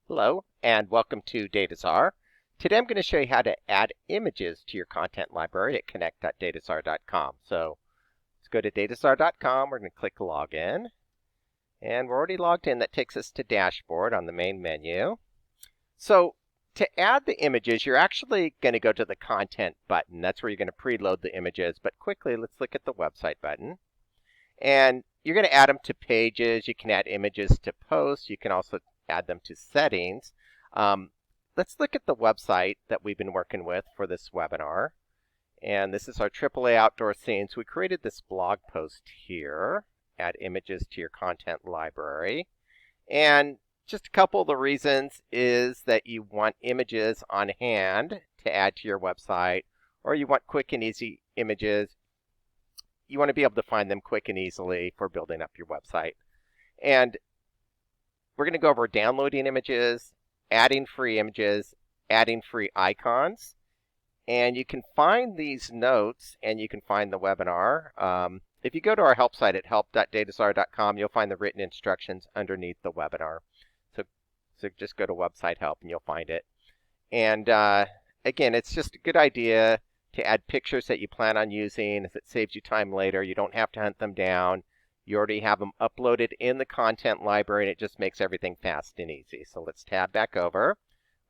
Hello and welcome to Dataczar. Today I'm going to show you how to add images to your content library at connect.dataczar.com. So let's go to dataczar.com. We're going to click Login. And we're already logged in. That takes us to Dashboard on the main menu. So to add the images, you're actually going to go to the Content button. That's where you're going to preload the images. But quickly, let's look at the Website button. And you're going to add them to pages. You can add images to posts. You can also add them to settings. Let's look at the website that we've been working with for this webinar. And this is our AAA Outdoor Scenes. We created this blog post here, add images to your content library. And just a couple of the reasons is that you want images on hand to add to your website, or you want quick and easy images. You want to be able to find them quick and easily for building up your website. And we're going to go over downloading images, adding free images, adding free icons. And you can find these notes and you can find the webinar. If you go to our help site at help.dataczar.com, you'll find the written instructions underneath the webinar. So just go to website help and you'll find it. And again, it's just a good idea to add pictures that you plan on using, as it saves you time later. You don't have to hunt them down. You already have them uploaded in the content library, and it just makes everything fast and easy. So let's tab back over.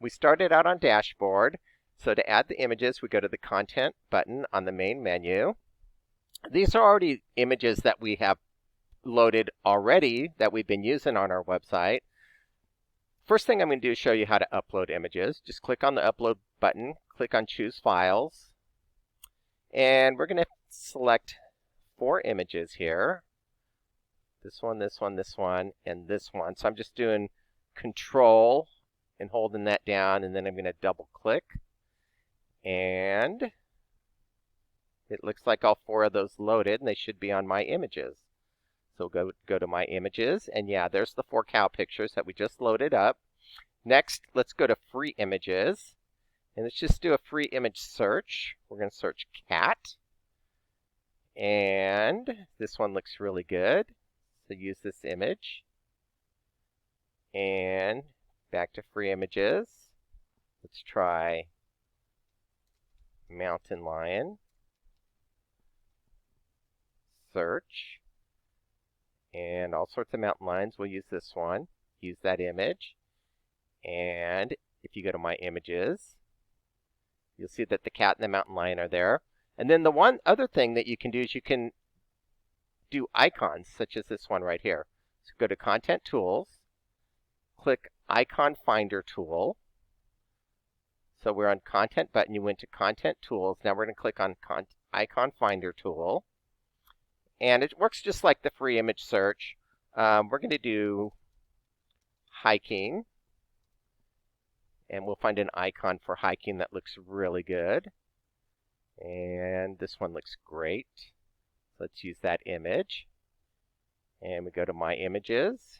We started out on Dashboard. So to add the images, we go to the Content button on the main menu. These are already images that we have loaded already that we've been using on our website. First thing I'm going to do is show you how to upload images. Just click on the Upload button, click on Choose Files, and we're going to select 4 images here. This one, this one, this one, and this one. So I'm just doing Control and holding that down, and then I'm going to double click. And it looks like all 4 of those loaded, and they should be on My Images. So go to My Images, and yeah, there's the 4 cow pictures that we just loaded up. Next, let's go to Free Images, and let's just do a free image search. We're going to search cat, and this one looks really good. So use this image, and back to free images. Let's try mountain lion, search, and all sorts of mountain lions. We'll use this one, use that image, and if you go to My Images, you'll see that the cat and the mountain lion are there. And then the one other thing that you can do is you can do icons, such as this one right here. So go to Content Tools, click Icon Finder Tool. So we're on Content button, you went to Content Tools. Now we're going to click on Icon Finder Tool. And it works just like the free image search. We're going to do hiking. And we'll find an icon for hiking that looks really good. And this one looks great. Let's use that image. And we go to My Images.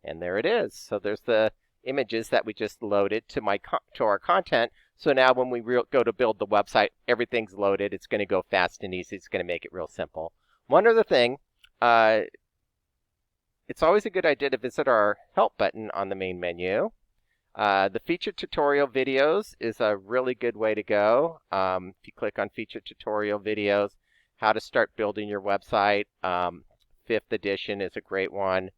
And there it is. So there's the images that we just loaded to our content. So now when we go to build the website, everything's loaded. It's going to go fast and easy. It's going to make it real simple. One other thing, it's always a good idea to visit our Help button on the main menu. The featured tutorial videos is a really good way to go. If you click on featured tutorial videos, how to start building your website, 5th edition is a great one.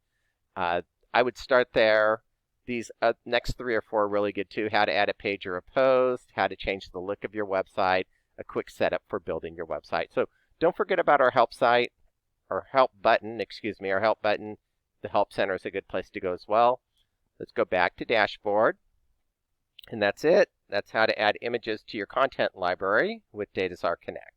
I would start there. These next 3 or 4 are really good too. How to add a page or a post, how to change the look of your website, a quick setup for building your website. So don't forget about our help site, our help button, our help button. The Help Center is a good place to go as well. Let's go back to Dashboard. And that's it. That's how to add images to your content library with Dataczar Connect.